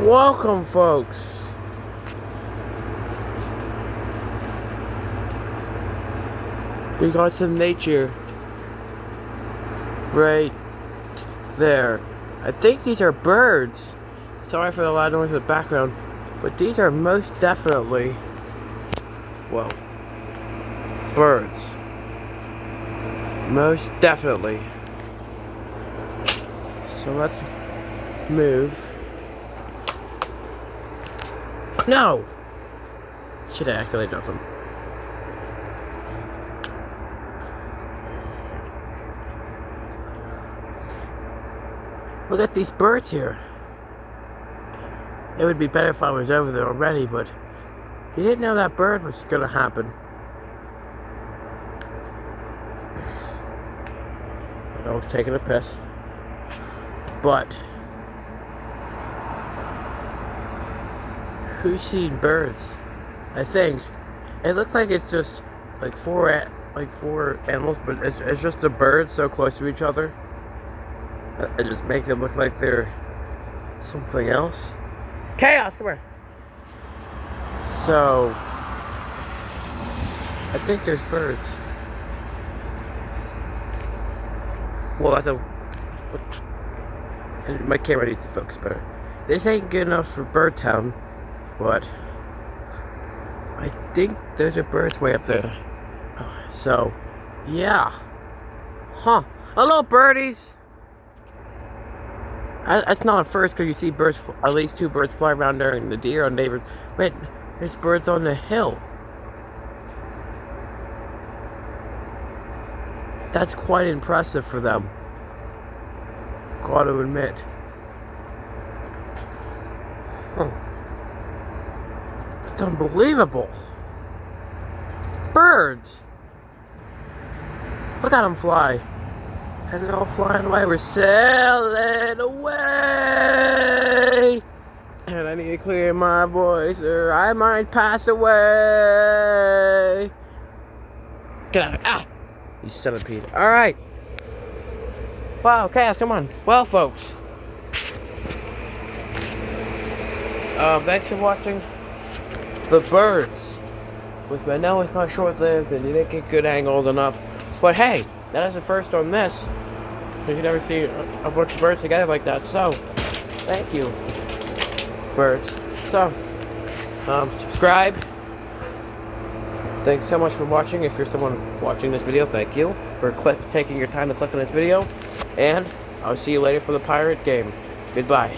Welcome, folks. We got some nature right there. I think these are birds. Sorry for the loud noise in the background, but these are most definitely, well, birds. Most definitely. So let's move. No! Should I accidentally dump them? Look at these birds here. It would be better if I was over there already, but you didn't know that bird was gonna happen. I was taking a piss. But who's seen birds? I think it looks like it's just like four animals, but it's just a bird so close to each other. It just makes it look like they're something else. Chaos, come here. So I think there's birds. Well, my camera needs to focus better. This ain't good enough for Bird Town, but I think there's a bird's way up there. So, yeah. Huh. Hello, birdies! That's not at first, because you see birds, at least two birds fly around there, and the deer on neighbors. Wait, there's birds on the hill. That's quite impressive for them. Gotta admit. Huh. It's unbelievable. Birds! Look at them fly. And they're all flying away. We're sailing away! And I need to clear my voice or I might pass away. Get out of here. Ah! You centipede. Alright. Wow, Chaos, come on. Well, folks. Thanks for watching the birds. I know it's not short-lived and you didn't get good angles enough. But hey, that is the first on this. You can never see a bunch of birds together like that. So, thank you, birds. So, subscribe. Thanks so much for watching. If you're someone watching this video, thank you for taking your time to click on this video. And I'll see you later for the pirate game. Goodbye.